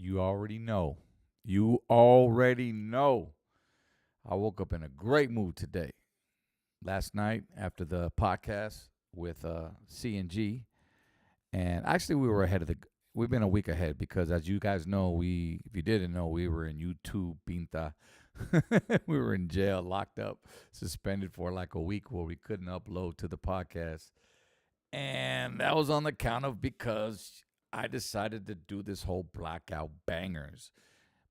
You already know. You already know. I woke up in a great mood today. Last night after the podcast with CNG, and actually we were ahead of the. We've been a week ahead because, as you guys know, if you didn't know, we were in YouTube Pinta. We were in jail, locked up, suspended for like a week where we couldn't upload to the podcast. And that was on the count of because I decided to do this whole Blackout Bangers.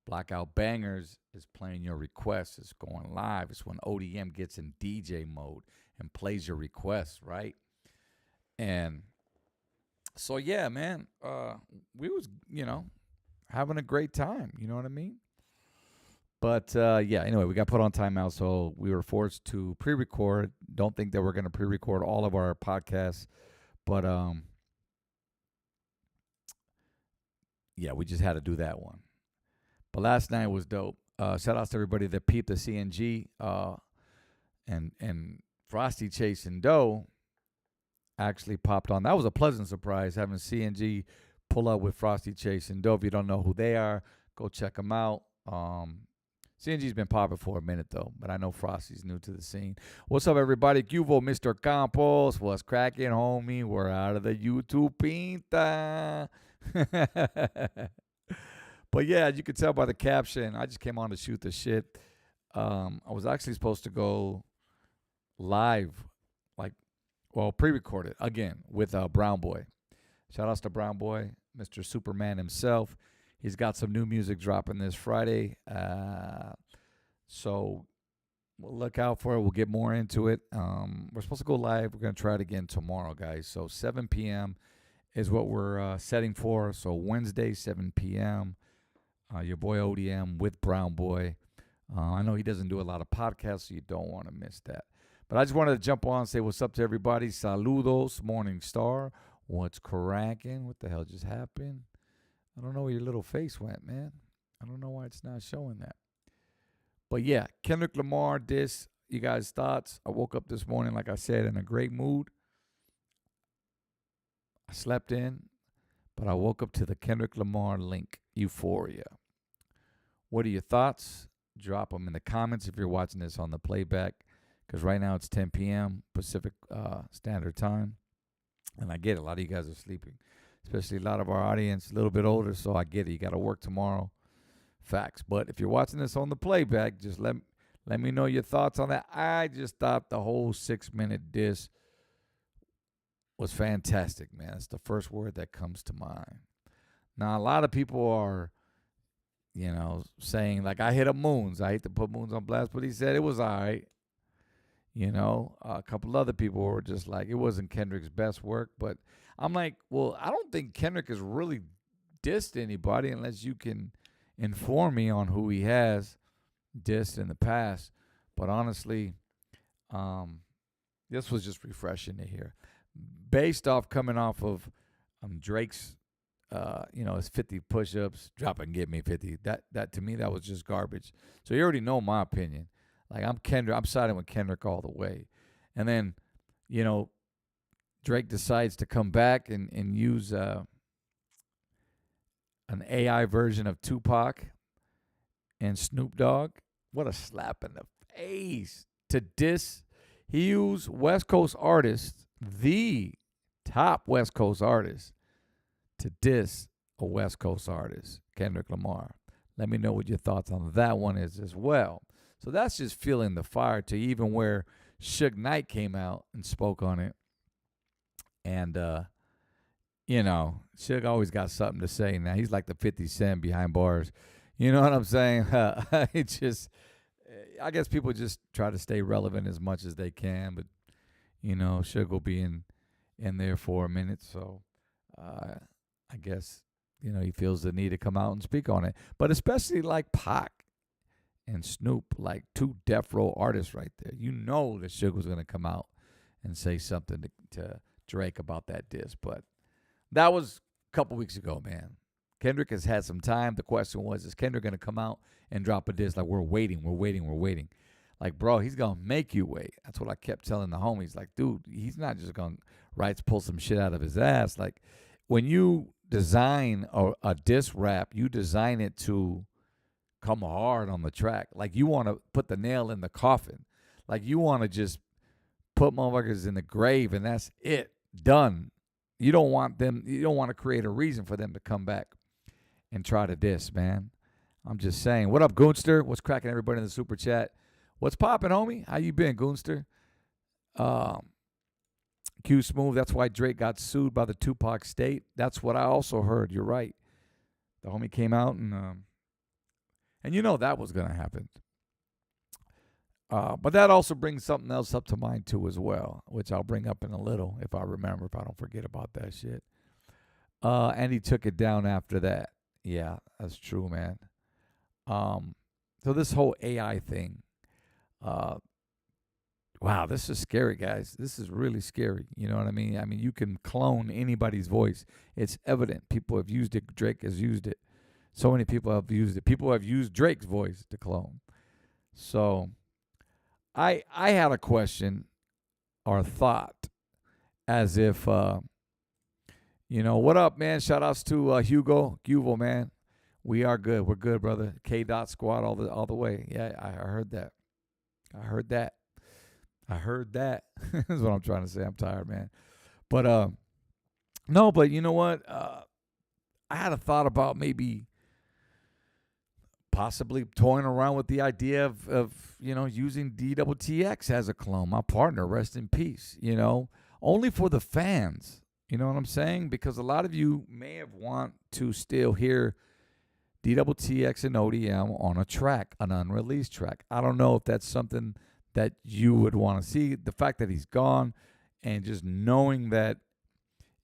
Blackout Bangers is playing your requests. It's going live. It's when ODM gets in DJ mode and plays your requests, right? And so yeah, man, we was having a great time. You know what I mean? But yeah, anyway, we got put on timeout, so we were forced to pre-record. Don't think that we're going to pre-record all of our podcasts, but yeah, we just had to do that one. But last night was dope. Shout out to everybody that peeped the CNG and Frosty chasing Doe actually popped on. That was a pleasant surprise having CNG pull up with Frosty chasing Doe. If you don't know who they are, go check them out. CNG's been popping for a minute though, but I know Frosty's new to the scene. What's up, everybody? Cuvo, Mr. Campos, what's cracking, homie? We're out of the YouTube Pinta. But yeah, as you can tell by the caption, I just came on to shoot the shit. I was actually supposed to go live, pre-recorded again with Brown Boy. Shout outs to Brown Boy, Mr. Superman himself. He's got some new music dropping this Friday. So we'll look out for it. We'll get more into it. We're supposed to go live. We're going to try it again tomorrow, guys. So 7 p.m. is what we're setting for. So Wednesday, 7 p.m., your boy ODM with Brown Boy. I know he doesn't do a lot of podcasts, so you don't want to miss that. But I just wanted to jump on and say what's up to everybody. Saludos, Morning Star. What's cracking? What the hell just happened? I don't know where your little face went, man. I don't know why it's not showing that. But yeah, Kendrick Lamar, DISS. You guys' thoughts? I woke up this morning, like I said, in a great mood. I slept in, but I woke up to the Kendrick Lamar link, Euphoria. What are your thoughts? Drop them in the comments if you're watching this on the playback, because right now it's 10 p.m. Pacific Standard Time. And I get it. A lot of you guys are sleeping, especially a lot of our audience, a little bit older, so I get it. You got to work tomorrow. Facts. But if you're watching this on the playback, just let me know your thoughts on that. I just thought the whole 6-minute diss was fantastic, man. That's the first word that comes to mind. Now, a lot of people are, saying, like, I hit up Moons. I hate to put Moons on blast, but he said it was all right. A couple other people were just like, it wasn't Kendrick's best work. But I'm like, well, I don't think Kendrick has really dissed anybody unless you can inform me on who he has dissed in the past. But honestly, this was just refreshing to hear. Based off coming off of Drake's, his 50 push-ups, drop and get me 50. That to me, that was just garbage. So you already know my opinion. Like, I'm Kendrick. I'm siding with Kendrick all the way. And then, Drake decides to come back and use an AI version of Tupac and Snoop Dogg. What a slap in the face. To diss, he used West Coast artists, the top West Coast artist, to diss a West Coast artist, Kendrick Lamar. Let me know what your thoughts on that one is as well. So that's just feeling the fire to even where Suge Knight came out and spoke on it. And, Suge always got something to say now. He's like the 50 Cent behind bars. You know what I'm saying? I guess people just try to stay relevant as much as they can. But, Suge will be in there for a minute. So I guess, he feels the need to come out and speak on it. But especially like Pac and Snoop, like two death row artists right there. You know that Suge was going to come out and say something to Drake about that diss. But that was a couple weeks ago, man. Kendrick has had some time. The question was, is Kendrick going to come out and drop a diss? Like, we're waiting. Like, bro, he's going to make you wait. That's what I kept telling the homies. Like, dude, he's not just going to pull some shit out of his ass. Like, when you design a diss rap, you design it to come hard on the track. Like you want to put the nail in the coffin. Like you want to just put motherfuckers in the grave and that's it. Done. You don't want to create a reason for them to come back and try to diss, man. I'm just saying. What up, Goonster? What's cracking, everybody in the super chat? What's popping, homie? How you been, Goonster? Q Smooth, that's why Drake got sued by the Tupac state. That's what I also heard. You're right. The homie came out and you know that was going to happen. But that also brings something else up to mind too as well, which I'll bring up in a little if I remember, if I don't forget about that shit. And he took it down after that. Yeah, that's true, man. So this whole AI thing, wow, this is scary, guys. This is really scary. You know what I mean? I mean, you can clone anybody's voice. It's evident. People have used it. Drake has used it. So many people have used it. People have used Drake's voice to clone. So I had a question or thought as if, you know, what up, man? Shout outs to Hugo, man. We are good. We're good, brother. K. Dot Squad all the way. Yeah, I heard that. That's what I'm trying to say. I'm tired, man. But no, but you know what? I had a thought about maybe possibly toying around with the idea of you know, using DWTX as a clone. My partner, rest in peace, you know, only for the fans. You know what I'm saying? Because a lot of you may have want to still hear DWTX and ODM on a track, an unreleased track. I don't know if that's something that you would want to see. The fact that he's gone and just knowing that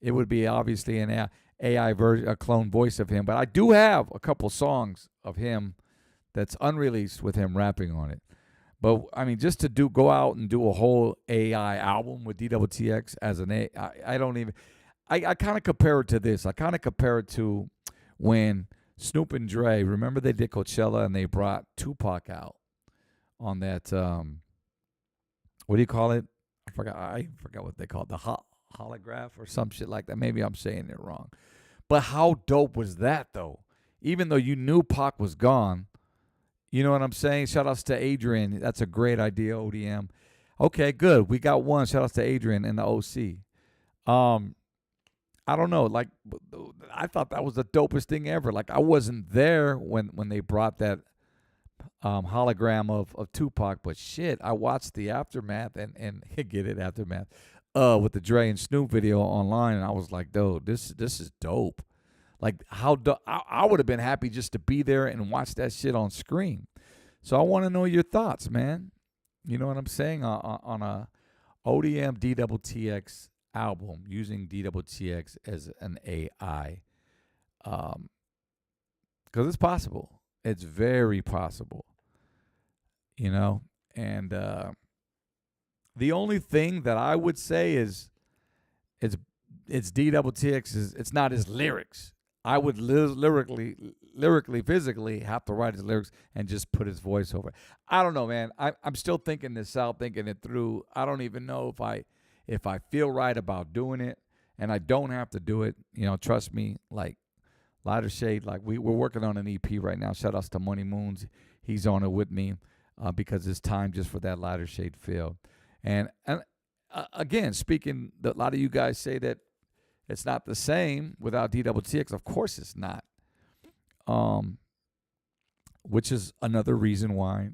it would be obviously an AI version, a clone voice of him. But I do have a couple songs of him that's unreleased with him rapping on it. But I mean, just to go out and do a whole AI album with DWTX as an I don't even, I kind of compare it to this. I kind of compare it to when Snoop and Dre, remember they did Coachella and they brought Tupac out on that, what do you call it? I forgot what they call it, the holograph or some shit like that. Maybe I'm saying it wrong. But how dope was that, though? Even though you knew Pac was gone, you know what I'm saying? Shout outs to Adrian. That's a great idea, ODM. Okay, good. We got one. Shout outs to Adrian and the OC. I don't know. Like, I thought that was the dopest thing ever. Like, I wasn't there when they brought that hologram of Tupac, but shit, I watched the aftermath and get it, aftermath with the Dre and Snoop video online, and I was like, dude, this is dope. Like, how I would have been happy just to be there and watch that shit on screen. So I want to know your thoughts, man. You know what I'm saying? On a ODM DWTX album using DWTX as an AI, because it's possible. It's very possible. You know, and the only thing that I would say is it's DWTX. It's not his lyrics. I would lyrically, physically have to write his lyrics and just put his voice over it. I don't know, man. I'm still thinking this out, thinking it through. I don't even know if I feel right about doing it, and I don't have to do it. You know, trust me. Like Lighter Shade, like we're working on an EP right now. Shout outs to Money Moons. He's on it with me because it's time just for that Lighter Shade feel. And again, speaking, a lot of you guys say that it's not the same without DWTX. Of course it's not. Which is another reason why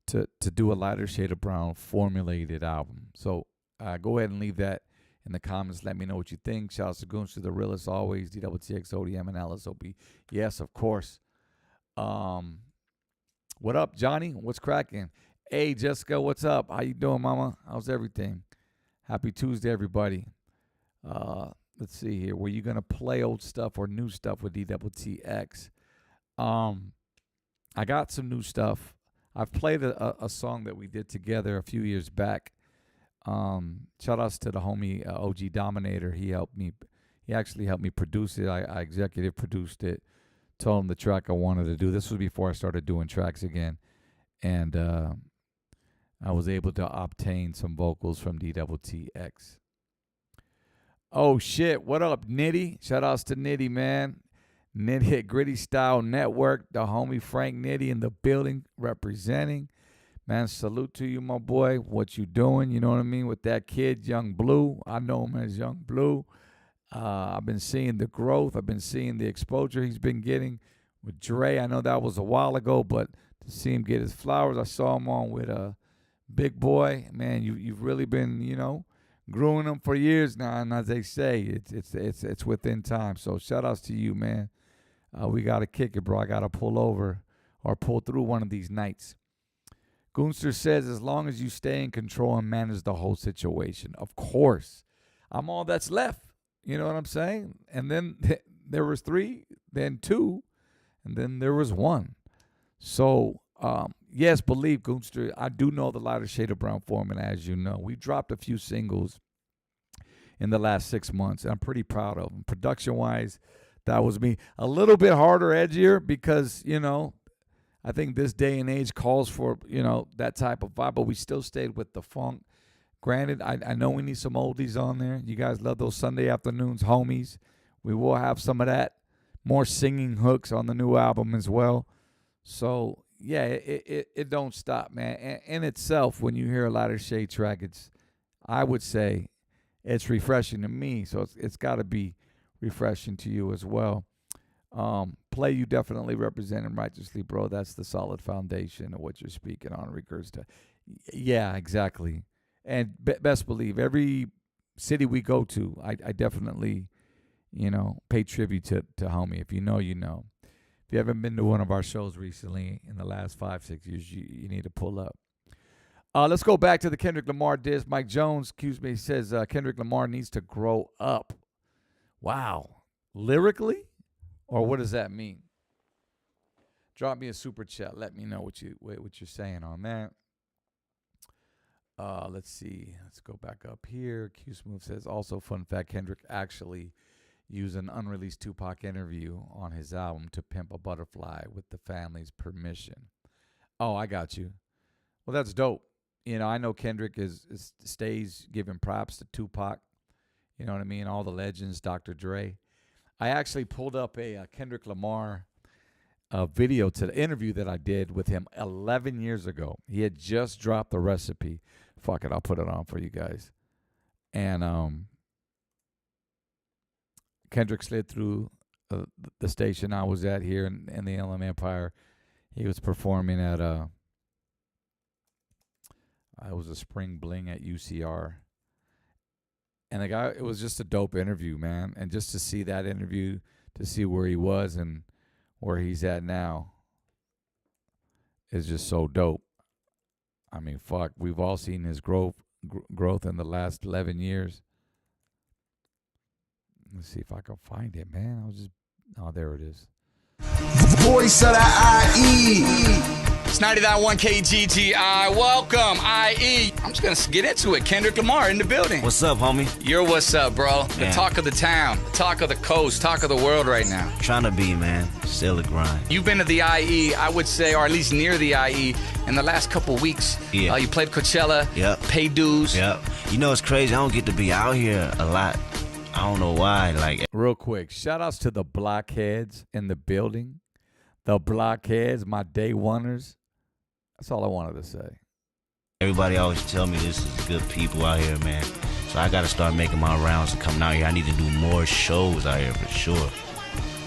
to do a Lighter Shade of Brown formulated album. So go ahead and leave that in the comments. Let me know what you think. Shout out to Goons to the real as always. DWTX, ODM, and LSOB. Yes, of course. What up, Johnny? What's cracking? Hey, Jessica, what's up? How you doing, mama? How's everything? Happy Tuesday, everybody. Let's see here. Were you going to play old stuff or new stuff with DWTX? I got some new stuff. I've played a song that we did together a few years back. Shout outs to the homie OG Dominator. He actually helped me produce it. I executive produced it. Told him the track I wanted to do. This was before I started doing tracks again. And I was able to obtain some vocals from DWTX. Oh, shit. What up, Nitty? Shout outs to Nitty, man. Nit Hit Gritty Style Network. The homie Frank Nitty in the building representing. Man, salute to you, my boy. What you doing? You know what I mean? With that kid, Young Blue. I know him as Young Blue. I've been seeing the growth. I've been seeing the exposure he's been getting with Dre. I know that was a while ago, but to see him get his flowers, I saw him on with Big Boy. Man, you've really been, growing him for years now. And as they say, it's within time. So shout outs to you, man. We got to kick it, bro. I got to pull over or pull through one of these nights. Goonster says, as long as you stay in control and manage the whole situation. Of course. I'm all that's left. You know what I'm saying? And then there was 3, then 2, and then there was 1. So, yes, believe, Goonster, I do know the Lighter Shade of Brown Foreman, as you know. We dropped a few singles in the last 6 months, and I'm pretty proud of them. Production-wise, that was me. A little bit harder, edgier, because, I think this day and age calls for, that type of vibe, but we still stayed with the funk. Granted, I know we need some oldies on there. You guys love those Sunday afternoons, homies. We will have some of that. More singing hooks on the new album as well. So, yeah, it don't stop, man. And in itself, when you hear a Lighter Shade track, I would say it's refreshing to me. So it's got to be refreshing to you as well. Play, you definitely represent him righteously, bro. That's the solid foundation of what you're speaking on in regards to. Yeah, exactly. And best believe, every city we go to, I definitely, pay tribute to homie. If you know, you know. If you haven't been to one of our shows recently in the last 5-6 years, you need to pull up. Let's go back to the Kendrick Lamar diss. Mike Jones, says Kendrick Lamar needs to grow up. Wow. Lyrically? Or what does that mean? Drop me a super chat. Let me know what you're saying on that. Let's see. Let's go back up here. Q Smooth says, also fun fact, Kendrick actually used an unreleased Tupac interview on his album to pimp a butterfly with the family's permission. Oh, I got you. Well, that's dope. I know Kendrick stays giving props to Tupac. You know what I mean? All the legends, Dr. Dre. I actually pulled up a Kendrick Lamar video to the interview that I did with him 11 years ago. He had just dropped the recipe. Fuck it, I'll put it on for you guys. And Kendrick slid through the station I was at here in the Inland Empire. He was performing at it was a spring bling at UCR. And the guy, it was just a dope interview, man. And just to see that interview, to see where he was and where he's at now is just so dope. I mean, fuck, we've all seen his growth in the last 11 years. Let's see if I can find it, man. Oh, there it is. Voice of the IE. It's 90.1 KGGI. Welcome, IE. I'm just going to get into it. Kendrick Lamar in the building. What's up, homie? You're what's up, bro. Man. The talk of the town, the talk of the coast, talk of the world right now. Trying to be, man. Still a grind. You've been to the IE, I would say, or at least near the IE, in the last couple weeks. Yeah. You played Coachella. Yep. Paid dues. Yep. It's crazy. I don't get to be out here a lot. I don't know why. Real quick, shout outs to the blockheads in the building. The blockheads, my day oneers. That's all I wanted to say. Everybody always tell me this is good people out here, man. So I got to start making my rounds and coming out here. I need to do more shows out here for sure.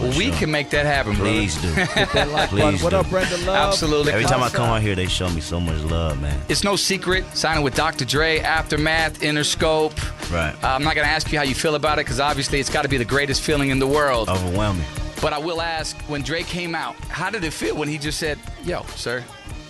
Well, we can make that happen, bro. Please do. Hit that like Please button. What do. up, Brenda Love? Absolutely. Every time I come out here, they show me so much love, man. It's no secret. Signing with Dr. Dre, Aftermath, Interscope. Right. I'm not going to ask you how you feel about it because obviously it's got to be the greatest feeling in the world. Overwhelming. But I will ask, when Dre came out, how did it feel when he just said, yo, sir,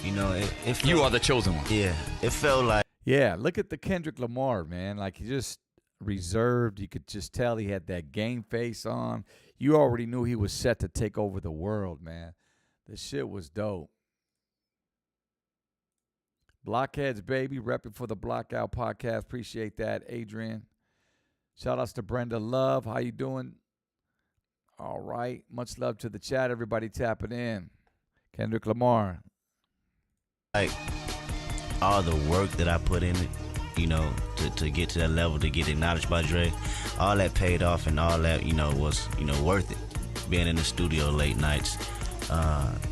It felt, you are the chosen one? Yeah. It felt like. Yeah, look at the Kendrick Lamar, man. Like, he just reserved. You could just tell he had that game face on. You already knew he was set to take over the world, man. The shit was dope. Blockheads, baby, repping for the Blockout Podcast. Appreciate that, Adrian. Shout outs to Brenda Love. How you doing? All right. Much love to the chat. Everybody tapping in. Kendrick Lamar. Like, all the work that I put in it, to get to that level, to get acknowledged by Dre. All that paid off, and all that, was, worth it. Being in the studio late nights,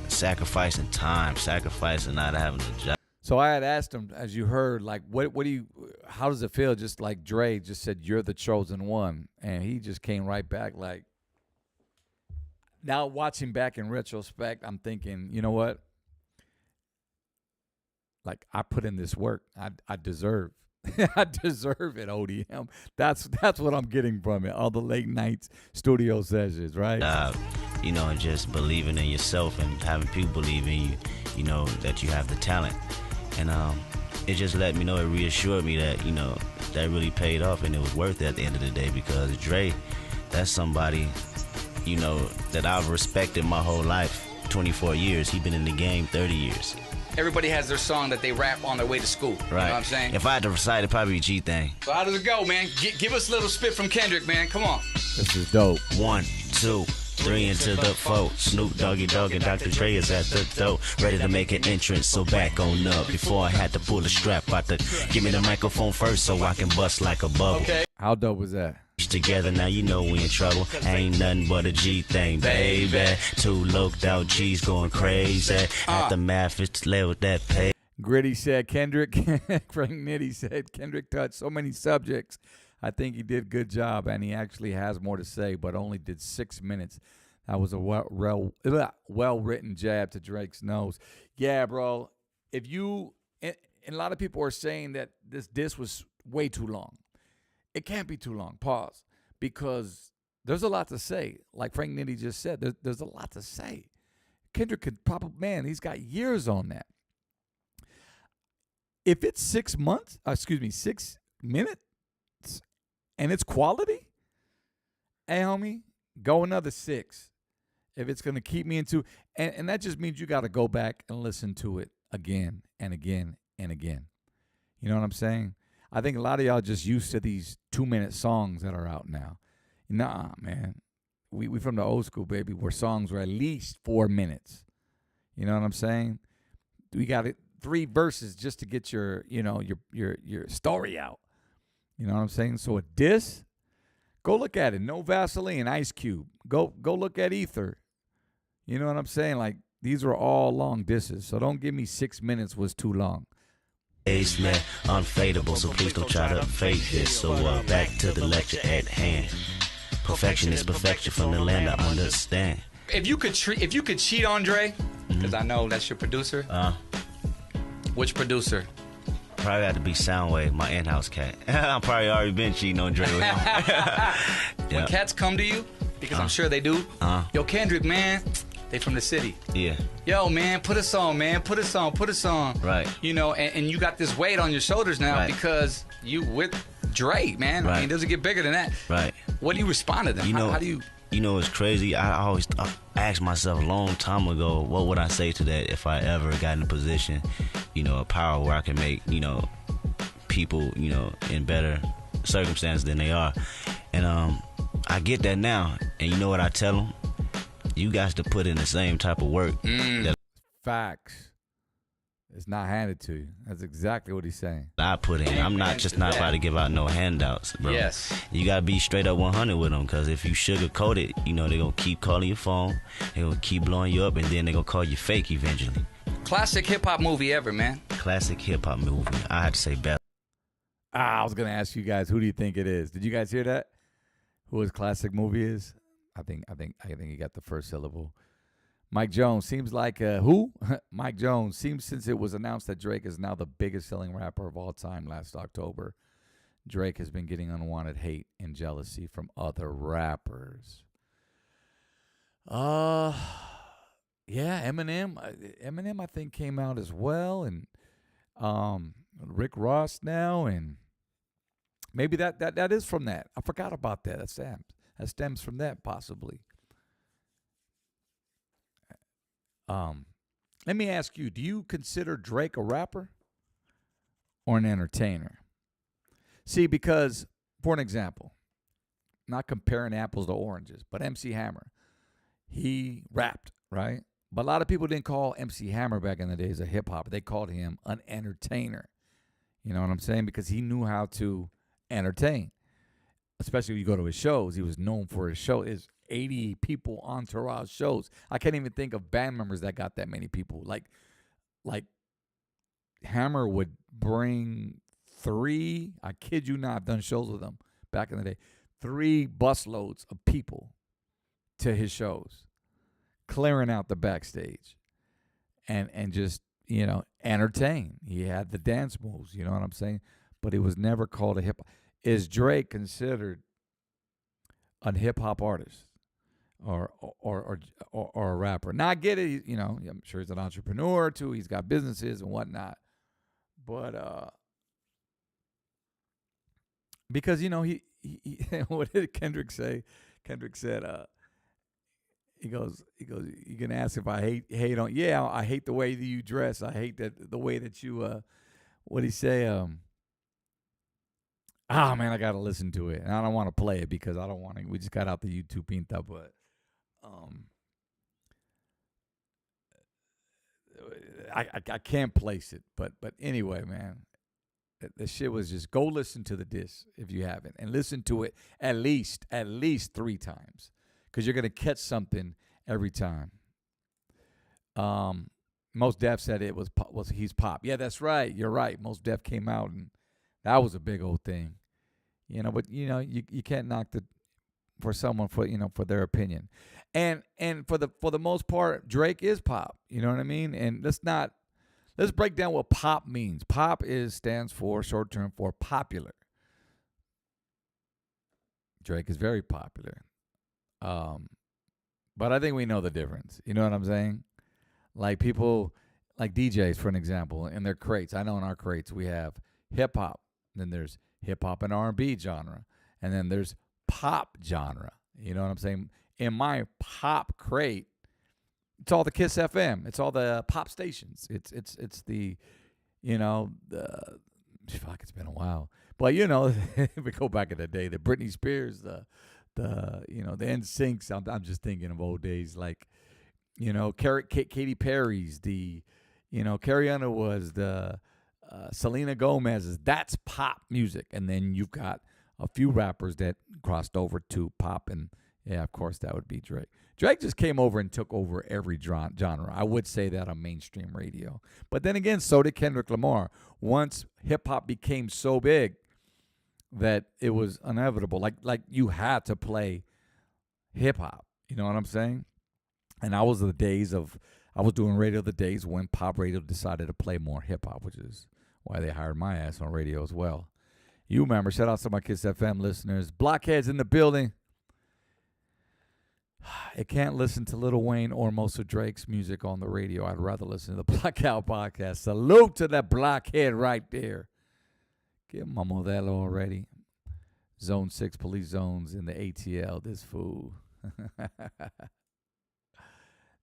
sacrificing time, sacrificing not having a job. So I had asked him, as you heard, like, what do you, how does it feel? Just like Dre just said, you're the chosen one. And he just came right back like, now watching back in retrospect, I'm thinking, you know what? Like, I put in this work. I deserve. I deserve it, ODM. That's what I'm getting from it. All the late nights studio sessions, right? And just believing in yourself and having people believe in you, that you have the talent. And it just let me know, it reassured me that, that really paid off and it was worth it at the end of the day, because Dre, that's somebody, that I've respected my whole life, 24 years. He's been in the game 30 years. Everybody has their song that they rap on their way to school. Right. You know what I'm saying? If I had to recite, it'd probably be G-Thing. So how does it go, man? Give us a little spit from Kendrick, man. Come on. This is dope. 1, 2, 3 into the 4. Snoop Doggy Dogg and Dr. Dre is at the door, ready to make an entrance, so back on up. Before I had to pull the strap out give me the microphone first so I can bust like a bubble. Okay. How dope was that? Together now, we in trouble. Ain't nothing but a G thing, baby. 2 loped out G's going crazy. At the math, it's level that pay. Gritty said Kendrick. Frank Nitty said Kendrick touched so many subjects. I think he did a good job, and he actually has more to say, but only did 6 minutes. That was a well-written jab to Drake's nose. Yeah, bro. And a lot of people are saying that this diss was way too long. It can't be too long. Pause. Because there's a lot to say. Like Frank Nitty just said, there's a lot to say. Kendrick could probably, he's got years on that. If it's 6 minutes, and it's quality, hey, homie, go another 6. If it's going to keep me into, and that just means you got to go back and listen to it again and again and again. You know what I'm saying? I think a lot of y'all just used to these 2-minute songs that are out now. Nah, man. We from the old school, baby, where songs were at least 4 minutes. You know what I'm saying? We got it 3 verses just to get your story out. You know what I'm saying? So a diss, go look at it. No Vaseline, Ice Cube. Go look at Ether. You know what I'm saying? Like, these are all long disses. So don't give me 6 minutes was too long. Ace man, unfadable, so please don't try to fake this. So back to the lecture at hand. Perfection is perfection from the land I understand. If you could cheat on Dre, because I know that's your producer. Which producer? Probably had to be Soundwave, my in-house cat. I'm probably already been cheating on Dre with him. When cats come to you, because I'm sure they do. Yo, Kendrick, man. They from the city. Yeah. Yo, man, put us on, man. Put us on. Right. And you got this weight on your shoulders now because you with Dre, man. Right. I mean, it doesn't get bigger than that. Right. What do you respond to them? How do you... It's crazy. I always asked myself a long time ago, what would I say to that if I ever got in a position, of power where I can make, people, in better circumstances than they are. And I get that now. And you know what I tell them? You guys to put in the same type of work. Facts. It's not handed to you. That's exactly what he's saying. I put in. I'm not about to give out no handouts, bro. Yes. You got to be straight up 100 with them, because if you sugarcoat it, they're going to keep calling your phone. They're going to keep blowing you up, and then they're going to call you fake eventually. Classic hip-hop movie ever, man. Classic hip-hop movie. I had to say better. I was going to ask you guys, who do you think it is? Did you guys hear that? Who his classic movie is? I think he got the first syllable. Mike Jones seems like who? Mike Jones seems, since it was announced that Drake is now the biggest selling rapper of all time last October, Drake has been getting unwanted hate and jealousy from other rappers. Yeah, Eminem I think came out as well, and Rick Ross now, and maybe that is from that. I forgot about that. That stems from that, possibly. Let me ask you, do you consider Drake a rapper or an entertainer? See, because, for an example, not comparing apples to oranges, but MC Hammer, he rapped, right? But a lot of people didn't call MC Hammer back in the days a hip-hopper. They called him an entertainer. You know what I'm saying? Because he knew how to entertain, especially when you go to his shows. He was known for his show. His 80 people entourage shows. I can't even think of band members that got that many people. Like Hammer would bring 3, I kid you not, I've done shows with him back in the day, 3 busloads of people to his shows, clearing out the backstage and just, entertain. He had the dance moves, you know what I'm saying? But he was never called a hip. Is Drake considered a hip hop artist or a rapper? Now I get it, I'm sure he's an entrepreneur too. He's got businesses and whatnot. But because he what did Kendrick say? Kendrick said, he goes, you can ask if I hate on. Yeah, I hate the way that you dress. I hate the way that you. What did he say? Man, I gotta listen to it, and I don't want to play it because I don't want to. We just got out the YouTube pinta, but I can't place it. But anyway, man, the shit was just go listen to the DISS if you haven't, and listen to it at least 3 times. Because you're going to catch something every time. Mos Def said it was he's pop. Yeah, that's right. You're right. Mos Def came out, and that was a big old thing. But you can't knock for someone for their opinion. And for the most part, Drake is pop. You know what I mean? And let's break down what pop means. Pop stands for short term for popular. Drake is very popular. But I think we know the difference. You know what I'm saying? Like people, like DJs, for an example, in their crates. I know in our crates we have hip hop. Then there's hip hop and R&B genre, and then there's pop genre. You know what I'm saying? In my pop crate, it's all the Kiss FM. It's all the pop stations. It's the, fuck. It's been a while, but if we go back in the day, the Britney Spears, the NSYNCs. I'm just thinking of old days, like, Katy Perry's, the, Carrie Underwood's, the Selena Gomez's. That's pop music. And then you've got a few rappers that crossed over to pop, and yeah, of course, that would be Drake. Drake just came over and took over every genre. I would say that on mainstream radio. But then again, so did Kendrick Lamar. Once hip-hop became so big that it was inevitable. Like you had to play hip hop. You know what I'm saying? And I was doing radio the days when pop radio decided to play more hip hop, which is why they hired my ass on radio as well. You remember, shout out to my Kiss FM listeners. Blockheads in the building. I can't listen to Lil Wayne or most of Drake's music on the radio. I'd rather listen to the Blackout podcast. Salute to that blockhead right there. Give him a Modelo already. Zone 6 police zones in the ATL. This fool.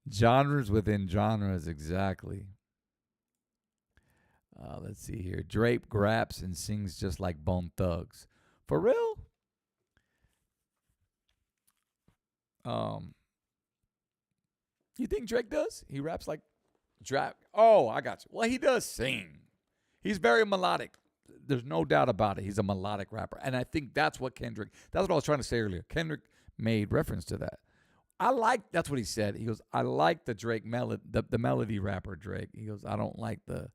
Genres within genres, exactly. Let's see here. Drake raps and sings just like Bone Thugs. For real? You think Drake does? He raps like Drake. Oh, I got you. Well, he does sing. He's very melodic. There's no doubt about it. He's a melodic rapper. And I think that's what I was trying to say earlier. Kendrick made reference to that. That's what he said. He goes, I like the Drake melody, the melody rapper Drake. He goes, I don't like the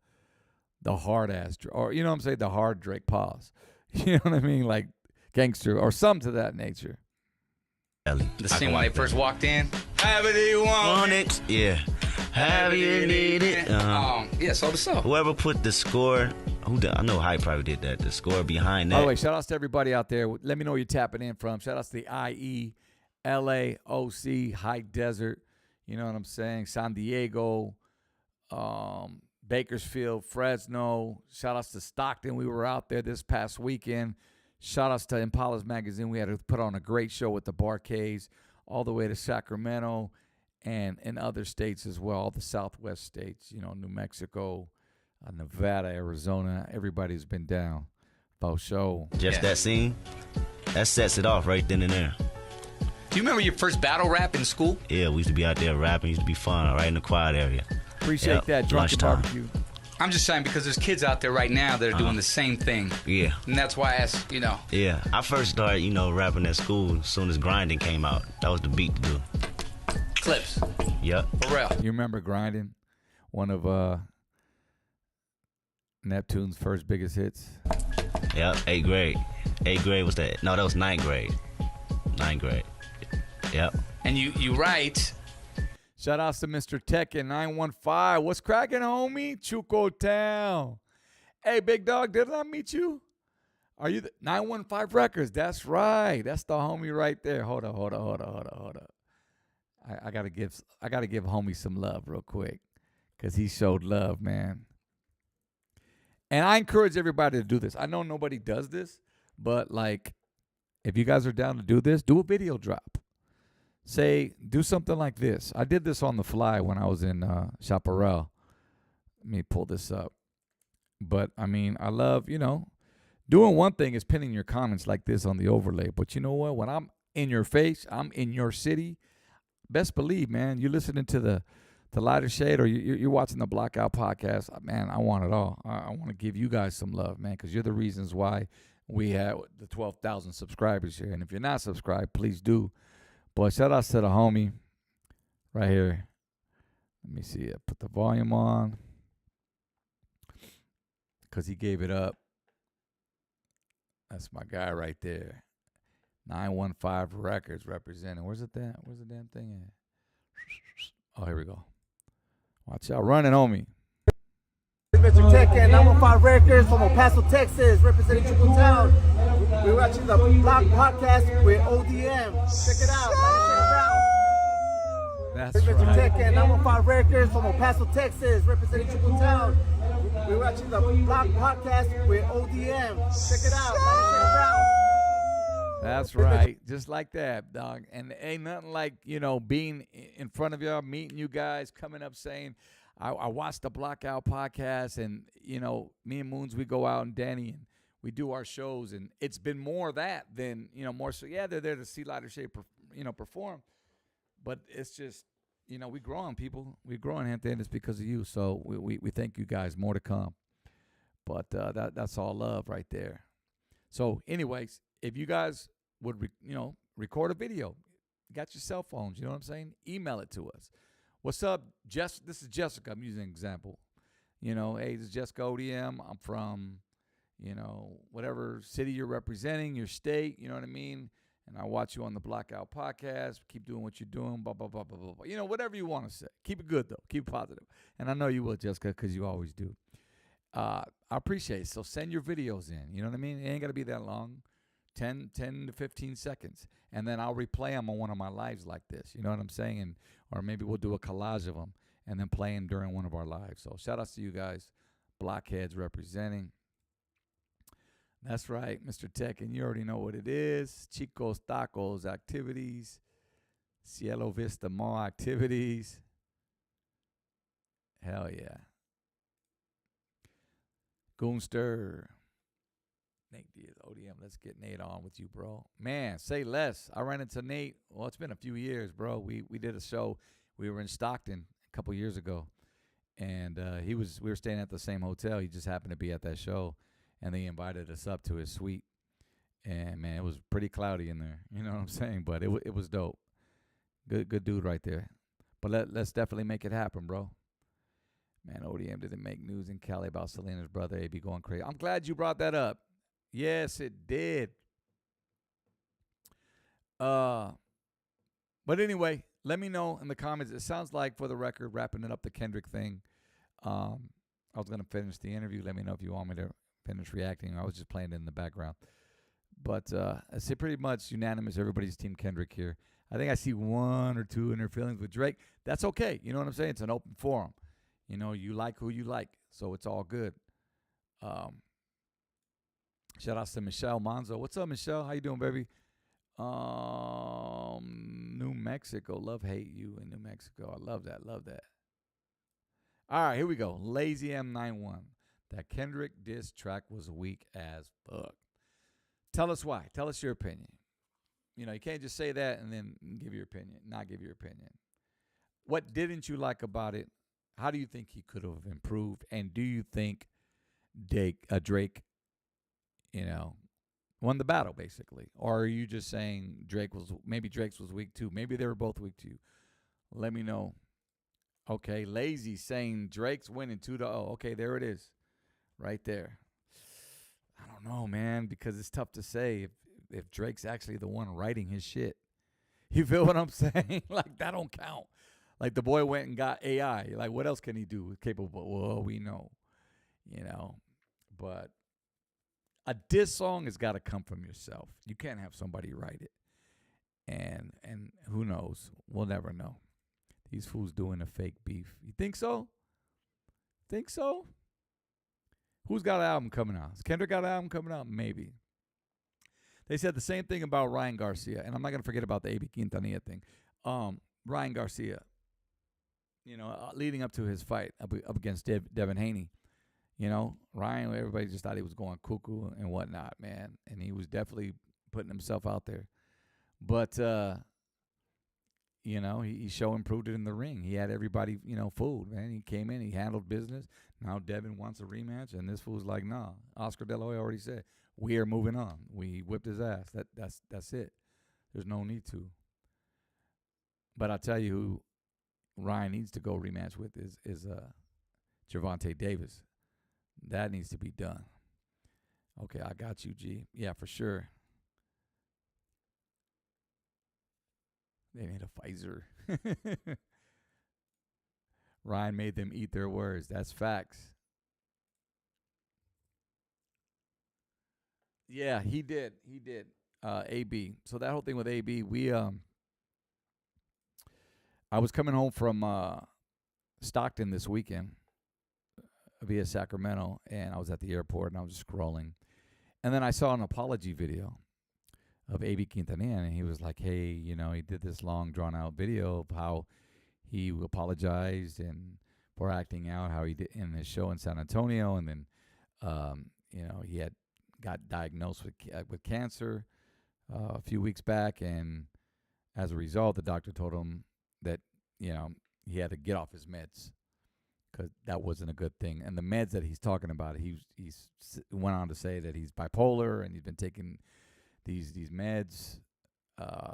hard ass, or you know what I'm saying, the hard Drake pause. You know what I mean? Like gangster or something to that nature. The scene when they first walked in. However you want it. Yeah. However you need it. Yeah, so the song. Whoever put the score, I know Hype probably did that. The score behind that. By the way, shout outs to everybody out there. Let me know where you're tapping in from. Shout outs to the IE, LA, OC, High Desert. You know what I'm saying? San Diego, Bakersfield, Fresno. Shout outs to Stockton. We were out there this past weekend. Shout outs to Impala's Magazine. We had to put on a great show with the Barcades all the way to Sacramento and in other states as well, all the Southwest states, New Mexico, Nevada, Arizona. Everybody's been down. For sure. Just that scene, that sets it off right then and there. Do you remember your first battle rap in school? Yeah, we used to be out there rapping. It used to be fun, right in the quiet area. Appreciate that. Drunken lunchtime. Barbecue. I'm just saying because there's kids out there right now that are doing the same thing. Yeah. And that's why I asked, you know. Yeah. I first started, rapping at school as soon as Grinding came out. That was the beat to do. Clips. Yep. For real. You remember Grinding? One of Neptune's first biggest hits. Yep. 8th grade. 8th grade was that? No, that was 9th grade. 9th grade. Yep. And you write. Shout outs to Mr. Tech in 915. What's cracking, homie? Chuco Town. Hey, big dog, didn't I meet you? Are you the 915 Records? That's right. That's the homie right there. Hold up. I gotta give homie some love real quick. Cause he showed love, man. And I encourage everybody to do this. I know nobody does this, but like if you guys are down to do this, do a video drop. Say, do something like this. I did this on the fly when I was in Chaparral. Let me pull this up. But, I mean, I love, doing one thing is pinning your comments like this on the overlay. But you know what? When I'm in your face, I'm in your city, best believe, man, you're listening to the Lighter Shade or you're watching the Blackout podcast. Man, I want it all. I want to give you guys some love, man, because you're the reasons why we have the 12,000 subscribers here. And if you're not subscribed, please do. Boy, shout outs to the homie right here. Let me see it. Put the volume on because he gave it up. That's my guy right there. 915 Records representing. Where's it at? Where's the damn thing at? Oh, here we go. Watch out. Running, homie. Mr. Tech and 915 Records from El Paso, Texas, representing Triple Town. We're watching the Block Podcast with ODM. Check it out. That's Mr. right. Tech and 915 Records from El Paso, Texas, representing Triple Town. We're watching the Block Podcast with ODM. Check it out. That's right. Just like that, dog. And ain't nothing like, being in front of y'all, meeting you guys, coming up saying, I watched the Blackout podcast, and, me and Moons, we go out, and Danny, and we do our shows, and it's been more of that than, more so, yeah, they're there to see Lighter Shade, perform, but it's just, we growing, people. We growing, gente, and it's because of you, so we thank you guys. More to come, but that's all love right there. So, anyways, if you guys would, record a video, you got your cell phones, you know what I'm saying? Email it to us. What's up, Jess? This is Jessica. I'm using an example. Hey, this is Jessica ODM. I'm from, whatever city you're representing, your state, you know what I mean? And I watch you on the Blackout podcast. Keep doing what you're doing, blah, blah, blah, blah, blah, blah. Whatever you want to say. Keep it good, though. Keep it positive. And I know you will, Jessica, because you always do. I appreciate it. So send your videos in. You know what I mean? It ain't got to be that long. 10 to 15 seconds. And then I'll replay them on one of my lives like this. You know what I'm saying? Or maybe we'll do a collage of them and then play them during one of our lives. So shout outs to you guys. Blockheads representing. That's right, Mr. Tech. And you already know what it is. Chicos Tacos activities. Cielo Vista Mall activities. Hell yeah. Goonster. Nate Diaz, ODM, let's get Nate on with you, bro. Man, say less. I ran into Nate. Well, it's been a few years, bro. We did a show. We were in Stockton a couple years ago, and we were staying at the same hotel. He just happened to be at that show, and they invited us up to his suite. And man, it was pretty cloudy in there. You know what I'm saying? But it was dope. Good dude right there. But let's definitely make it happen, bro. Man, ODM didn't make news in Cali about Selena's brother AB going crazy. I'm glad you brought that up. Yes, it did. But anyway, let me know in the comments. It sounds like, for the record, wrapping it up, the Kendrick thing. I was going to finish the interview. Let me know if you want me to finish reacting. I was just playing it in the background. But I say pretty much unanimous. Everybody's Team Kendrick here. I think I see one or two in their feelings with Drake. That's okay. You know what I'm saying? It's an open forum. You like who you like. So it's all good. Shout outs to Michelle Monzo. What's up, Michelle? How you doing, baby? New Mexico. Love, hate you in New Mexico. I love that. Love that. All right, here we go. Lazy M91. That Kendrick diss track was weak as fuck. Tell us why. Tell us your opinion. You can't just say that and then give your opinion, not give your opinion. What didn't you like about it? How do you think he could have improved? And do you think Drake, won the battle basically? Or are you just saying Drake's was weak too? Maybe they were both weak to you. Let me know. Okay, Lazy saying Drake's winning 2-0. Okay, there it is. Right there. I don't know, man, because it's tough to say if Drake's actually the one writing his shit. You feel what I'm saying? Like, that don't count. Like, the boy went and got AI. Like, what else can he do? Capable? Well, we know. But a diss song has got to come from yourself. You can't have somebody write it. And who knows? We'll never know. These fools doing a fake beef. You think so? Think so? Who's got an album coming out? Has Kendrick got an album coming out? Maybe. They said the same thing about Ryan Garcia. And I'm not going to forget about the A.B. Quintanilla thing. Ryan Garcia, leading up to his fight up against Devin Haney. Ryan, everybody just thought he was going cuckoo and whatnot, man. And he was definitely putting himself out there. But, he improved it in the ring. He had everybody, fooled, man. He came in, he handled business. Now Devin wants a rematch, and this fool's like, nah. Oscar De La Hoya already said, we are moving on. We whipped his ass. That's it. There's no need to. But I'll tell you who Ryan needs to go rematch with is Gervonta Davis. That needs to be done. Okay, I got you, G. Yeah, for sure. They made a Pfizer. Ryan made them eat their words. That's facts. Yeah, he did. AB. So that whole thing with AB, I was coming home from Stockton this weekend via Sacramento, and I was at the airport, and I was just scrolling. And then I saw an apology video of A.B. Quintanilla, and he was like, hey, he did this long, drawn-out video of how he apologized and for acting out how he did in his show in San Antonio, and then, he had got diagnosed with cancer a few weeks back, and as a result, the doctor told him that, he had to get off his meds because that wasn't a good thing. And the meds that he's talking about, he's went on to say that he's bipolar, and he's been taking these meds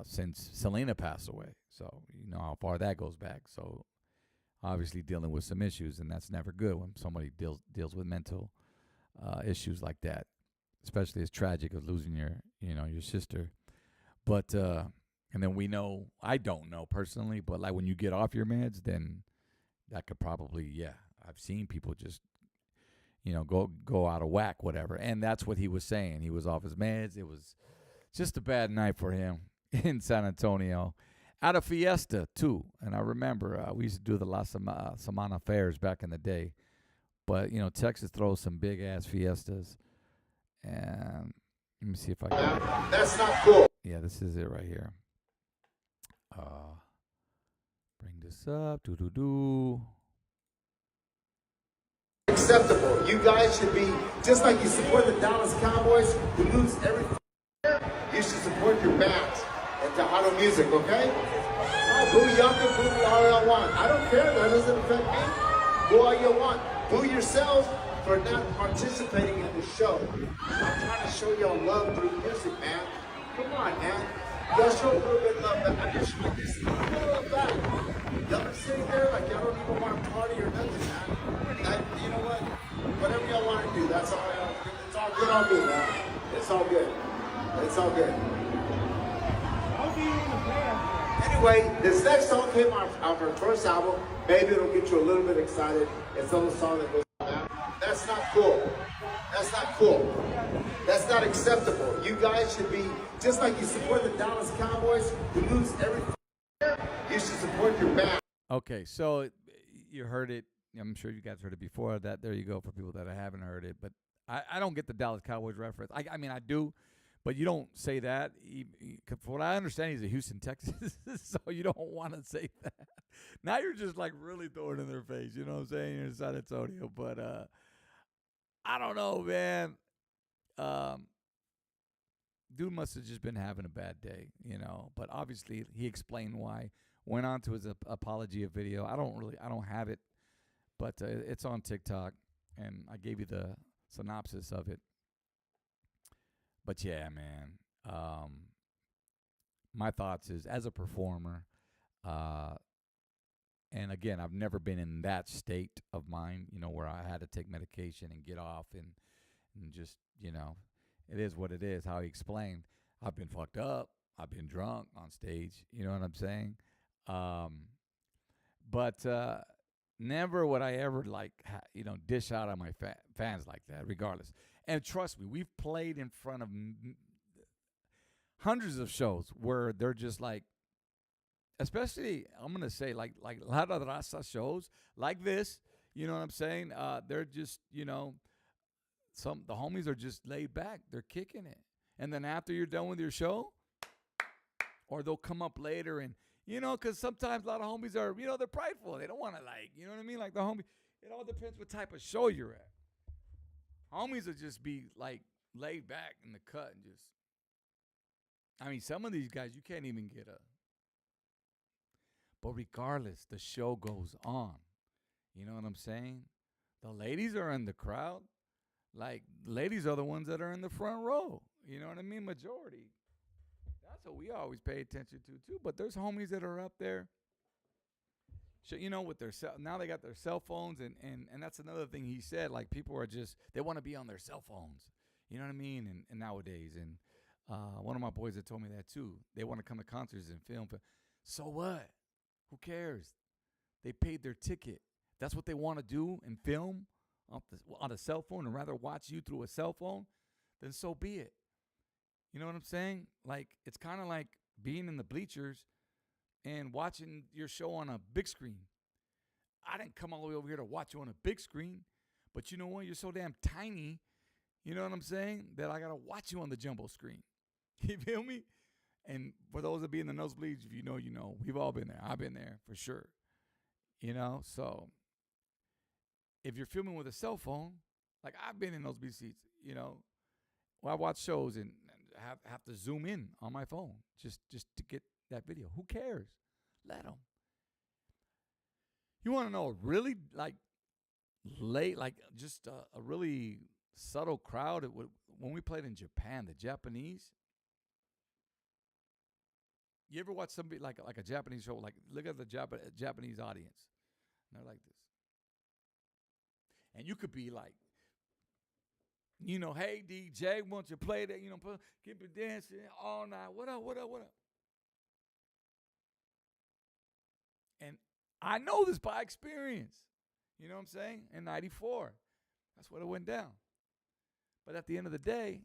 since Selena passed away. So you know how far that goes back. So obviously dealing with some issues, and that's never good when somebody deals with mental issues like that, especially as tragic as losing your sister. But and then we know, I don't know personally, but like when you get off your meds, then that could probably, I've seen people just go out of whack, whatever. And that's what he was saying. He was off his meds. It was just a bad night for him in San Antonio. At a fiesta, too. And I remember we used to do the La Semana fairs back in the day. But, Texas throws some big-ass fiestas. And let me see if I can. That's not cool. Yeah, this is it right here. Bring this up. Acceptable. You guys should be, just like you support the Dallas Cowboys, who lose every year, you should support your bands and Tejano music, okay? Boo y'all can boo me all y'all want. I don't care. That doesn't affect me. Boo all you want. Boo yourselves for not participating in the show. I'm trying to show y'all love through music, man. Come on, man. Y'all show a little bit of love back. I just want this a little bit of love back. Y'all been sitting there like y'all don't even want to party or nothing, man. You know what? Whatever y'all want to do, that's all y'all. It's all good on me, man. It's all good. It's all good. Anyway, this next song came off our first album. Maybe it'll get you a little bit excited. It's the only song that goes on. That's not cool. That's not cool. That's not acceptable. You guys should be, just like you support the Dallas Cowboys, who lose every year, you should support your band. Okay, so you heard it. I'm sure you guys heard it before. That there you go for people that haven't heard it. But I don't get the Dallas Cowboys reference. I mean, I do, but you don't say that. From what I understand, he's a Houston, Texas, so you don't want to say that. Now you're just like really throwing it in their face. You know what I'm saying? You're in San Antonio, but I don't know, man. Dude must have just been having a bad day, But obviously, he explained why. Went on to his apology video. I don't have it But it's on TikTok, and I gave you the synopsis of it. But yeah, man. My thoughts is as a performer, and again, I've never been in that state of mind, where I had to take medication and get off and just, it is what it is. How he explained, I've been fucked up, I've been drunk on stage. You know what I'm saying? But never would I ever dish out on my fans like that, regardless. And trust me, we've played in front of hundreds of shows where they're just like, especially I'm gonna say like La Raza shows like this. You know what I'm saying? They're just the homies are just laid back. They're kicking it, and then after you're done with your show, or they'll come up later and. Because sometimes a lot of homies are, they're prideful. They don't want to you know what I mean? Like the homie, it all depends what type of show you're at. Homies will just be laid back in the cut and just, some of these guys, you can't even get a. But regardless, the show goes on. You know what I'm saying? The ladies are in the crowd. Ladies are the ones that are in the front row. You know what I mean? Majority. That's what we always pay attention to too. But there's homies that are up there. So, with their now they got their cell phones and that's another thing he said. Like people are just they want to be on their cell phones. You know what I mean? And nowadays, and one of my boys that told me that too. They want to come to concerts and film. So what? Who cares? They paid their ticket. That's what they want to do and film on a cell phone and rather watch you through a cell phone. Then so be it. You know what I'm saying? It's kind of like being in the bleachers and watching your show on a big screen. I didn't come all the way over here to watch you on a big screen, but you know what? You're so damn tiny, you know what I'm saying, that I got to watch you on the jumbo screen. You feel me? And for those that be in the nosebleeds, if you know, you know. We've all been there. I've been there for sure. So if you're filming with a cell phone, I've been in nosebleed seats, well, I watch shows and have to zoom in on my phone just to get that video. Who cares? Let them. You want to know a really late, just a really subtle crowd? When we played in Japan, the Japanese. You ever watch somebody like a Japanese show? Look at the Japanese audience. And they're like this. And you could be like, hey, DJ, won't you play that? Keep it dancing all night. What up? And I know this by experience. You know what I'm saying? In 94. That's what it went down. But at the end of the day,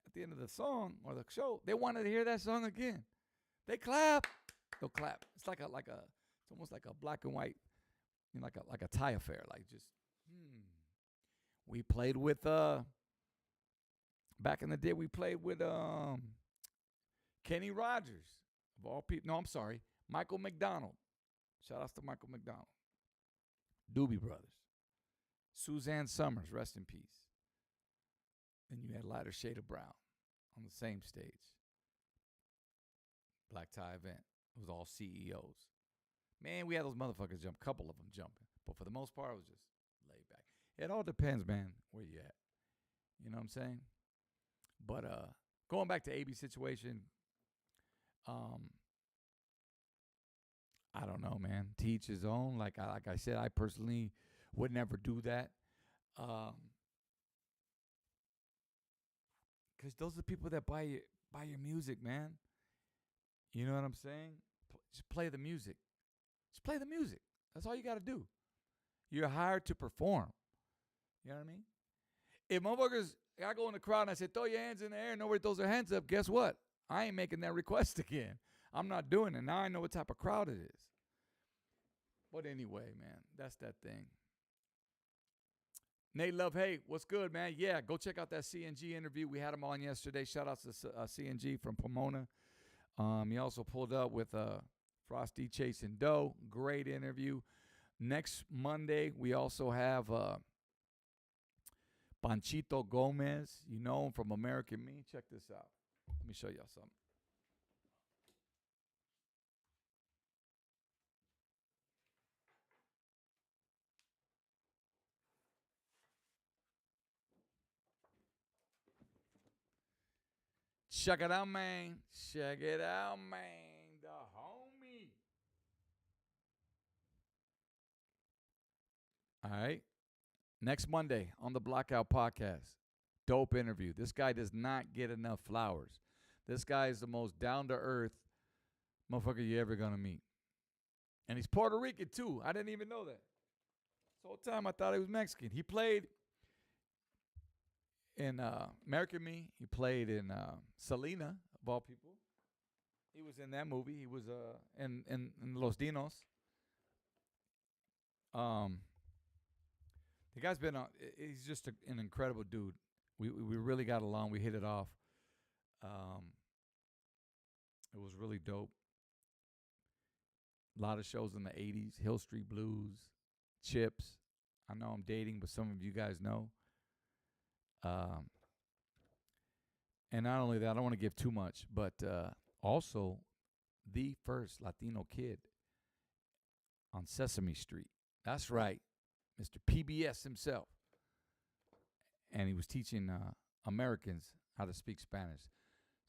at the end of the song or the show, they wanted to hear that song again. They clap. They'll clap. It's it's almost like a black and white, like a tie affair. We played with back in the day. We played with Kenny Rogers of all people. No, I'm sorry, Michael McDonald. Shout outs to Michael McDonald. Doobie Brothers. Suzanne Summers, rest in peace. Then you had Lighter Shade of Brown on the same stage. Black tie event. It was all CEOs. Man, we had those motherfuckers jump. Couple of them jumping. But for the most part, it was just laid back. It all depends, man, where you at. You know what I'm saying? But going back to AB's situation, I don't know, man. To each his own. Like I said, I personally would never do that. Because those are the people that buy your music, man. You know what I'm saying? Just play the music. Just play the music. That's all you got to do. You're hired to perform. You know what I mean? If motherfuckers, I go in the crowd and I say, throw your hands in the air, and nobody throws their hands up, guess what? I ain't making that request again. I'm not doing it. Now I know what type of crowd it is. But anyway, man, that's that thing. Nate Love, hey, what's good, man? Yeah, go check out that CNG interview. We had him on yesterday. Shout out to CNG from Pomona. He also pulled up with Frosty Chasing Dough. Great interview. Next Monday, we also have Panchito Gomez. You know him from American Me. Check this out. Let me show y'all something. Check it out, man. Check it out, man. The homie. All right. Next Monday on the Blackout Podcast. Dope interview. This guy does not get enough flowers. This guy is the most down-to-earth motherfucker you ever going to meet. And he's Puerto Rican, too. I didn't even know that. This whole time I thought he was Mexican. He played in American Me. He played in Selena, of all people. He was in that movie. He was in Los Dinos. The guy's been on. He's just an incredible dude. We really got along. We hit it off. It was really dope. A lot of shows in the 80s. Hill Street Blues, Chips. I know I'm dating, but some of you guys know. And not only that, I don't want to give too much, but also the first Latino kid on Sesame Street. That's right, Mr. PBS himself. And he was teaching Americans how to speak Spanish.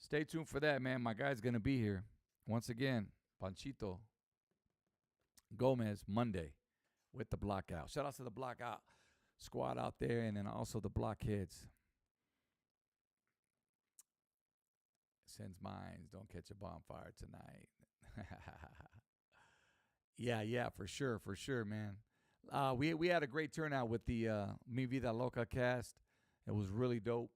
Stay tuned for that, man. My guy's going to be here. Once again, Panchito Gomez, Monday with the Blockout. Shout out to the Blockout squad out there, and then also the Blockheads. Sends mines, don't catch a bonfire tonight. Yeah, for sure, man. We had a great turnout with the Mi Vida Loca cast. It was really dope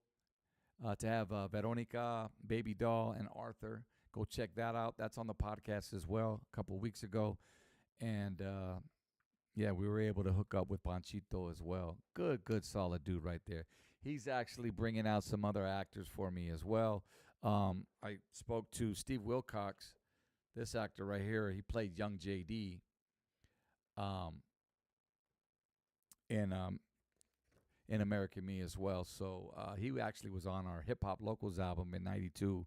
to have Veronica, Baby Doll, and Arthur. Go check that out. That's on the podcast as well a couple of weeks ago. And, we were able to hook up with Panchito as well. Good, solid dude right there. He's actually bringing out some other actors for me as well. I spoke to Steve Wilcox, this actor right here. He played young JD in American Me as well. So he actually was on our Hip Hop Locals album in '92.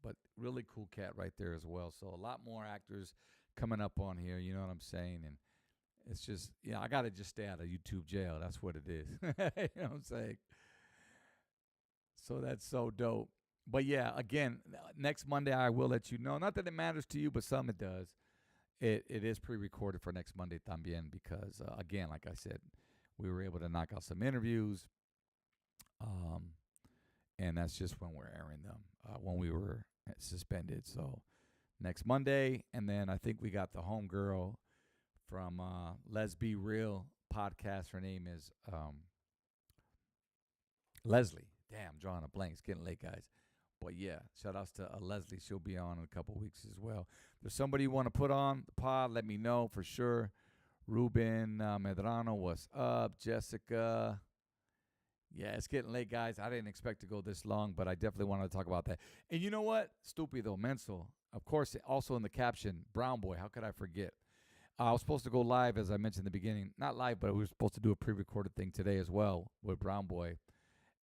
But really cool cat right there as well. So a lot more actors coming up on here, you know what I'm saying? And it's just, I got to just stay out of YouTube jail. That's what it is. You know what I'm saying? So that's so dope. But yeah, again, next Monday I will let you know. Not that it matters to you, but some it does. It is pre-recorded for next Monday también because, again, like I said, we were able to knock out some interviews. And that's just when we're airing them, when we were suspended. So next Monday, and then I think we got the homegirl from Let's Be Real podcast. Her name is Leslie. Damn, drawing a blank. It's getting late, guys. But yeah, shout outs to Leslie. She'll be on in a couple weeks as well. If there's somebody you want to put on the pod, let me know for sure. Ruben Medrano, what's up? Jessica. Yeah, it's getting late, guys. I didn't expect to go this long, but I definitely wanted to talk about that. And you know what? Stupido, menso. Of course, also in the caption, Brown Boy. How could I forget? I was supposed to go live, as I mentioned in the beginning. Not live, but we were supposed to do a pre-recorded thing today as well with Brown Boy.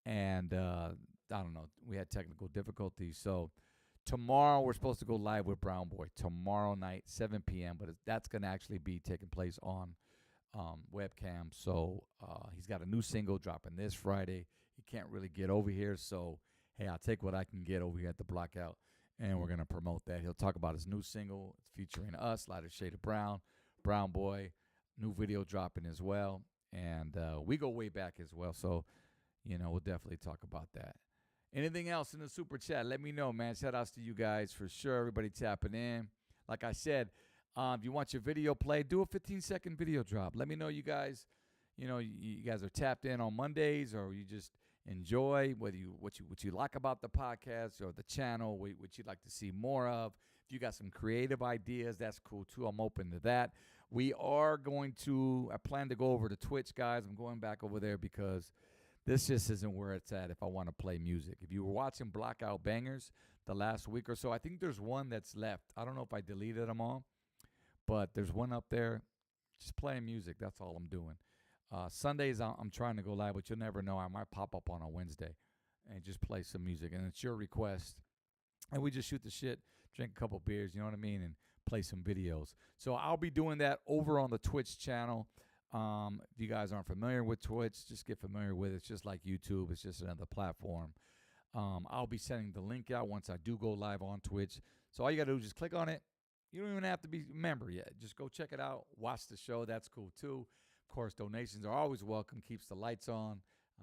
And I don't know. We had technical difficulties. So tomorrow we're supposed to go live with Brown Boy. Tomorrow night, 7 p.m. But that's going to actually be taking place on webcam. So he's got a new single dropping this Friday. He can't really get over here. So, hey, I'll take what I can get over here at the Blackout. And we're going to promote that. He'll talk about his new single featuring us, Lighter Shade of Brown, Brown Boy. New video dropping as well. And we go way back as well. So, we'll definitely talk about that. Anything else in the super chat, let me know, man. Shout outs to you guys for sure. Everybody tapping in. Like I said, if you want your video played, do a 15-second video drop. Let me know you guys, you guys are tapped in on Mondays, or you just enjoy what you like about the podcast or the channel, what you'd like to see more of. If you got some creative ideas, that's cool too. I'm open to that. I plan to go over to Twitch, guys. I'm going back over there because this just isn't where it's at if I want to play music. If you were watching Blackout Bangers the last week or so, I think there's one that's left. I don't know if I deleted them all, but there's one up there just playing music. That's all I'm doing. Sundays, I'm trying to go live, but you'll never know. I might pop up on a Wednesday and just play some music, and it's your request. And we just shoot the shit, drink a couple beers, you know what I mean, and play some videos. So I'll be doing that over on the Twitch channel. If you guys aren't familiar with Twitch, just get familiar with it. It's just like YouTube. It's just another platform. I'll be sending the link out once I do go live on Twitch. So all you got to do is just click on it. You don't even have to be a member yet. Just go check it out. Watch the show. That's cool too. Of course, donations are always welcome. Keeps the lights on.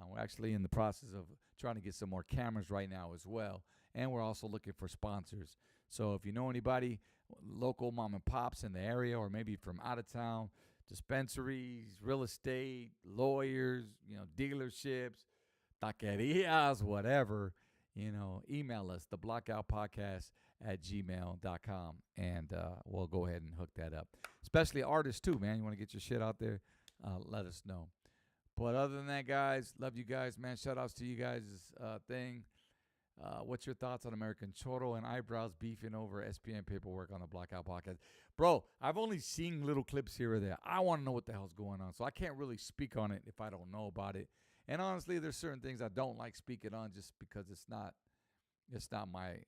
We're actually in the process of trying to get some more cameras right now as well. And we're also looking for sponsors. So if you know anybody, local mom and pops in the area, or maybe from out of town, dispensaries, real estate, lawyers, dealerships, taquerias, whatever, email us, theblockoutpodcast@gmail.com, and we'll go ahead and hook that up. Especially artists too, man. You want to get your shit out there, let us know. But other than that, guys, love you guys, man. Shout outs to you guys' thing. What's your thoughts on American Choro and Eyebrows beefing over SPN paperwork on the Blockout Podcast? Bro, I've only seen little clips here or there. I want to know what the hell's going on, so I can't really speak on it if I don't know about it. And honestly, there's certain things I don't like speaking on just because it's not my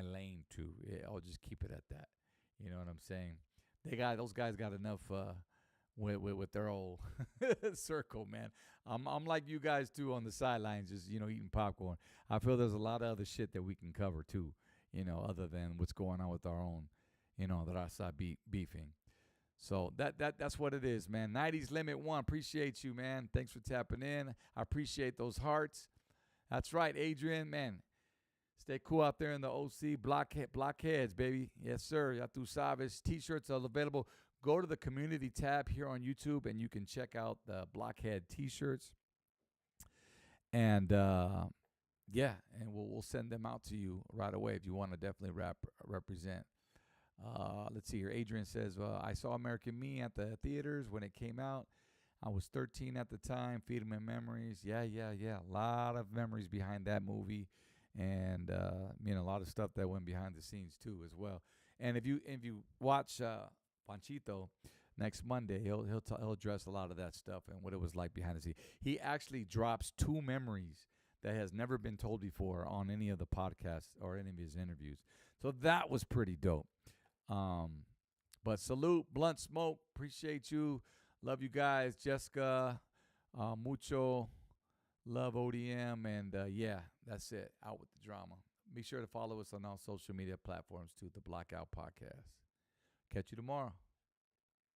lane to. I'll just keep it at that. You know what I'm saying? Those guys got enough with their old circle, man. I'm like you guys too on the sidelines, just eating popcorn. I feel there's a lot of other shit that we can cover too, other than what's going on with our own, the Raza beefing. So that's what it is, man. 90s Limit 1, appreciate you, man. Thanks for tapping in. I appreciate those hearts. That's right, Adrian, man. Stay cool out there in the OC blockheads, baby. Yes, sir. Ya tu sabes. T-shirts are available. Go to the community tab here on YouTube, and you can check out the Blockhead T-shirts. And, and we'll send them out to you right away if you want to definitely represent. Let's see here. Adrian says, I saw American Me at the theaters when it came out. I was 13 at the time. Feeding my memories. Yeah. A lot of memories behind that movie. And, a lot of stuff that went behind the scenes, too, as well. And if you watch Panchito next Monday, he'll address a lot of that stuff and what it was like behind the scenes. He actually drops 2 memories that has never been told before on any of the podcasts or any of his interviews. So that was pretty dope. But salute, Blunt Smoke, appreciate you. Love you guys. Jessica, mucho love ODM. And that's it. Out with the drama. Be sure to follow us on all social media platforms too, the Blackout Podcast. Catch you tomorrow.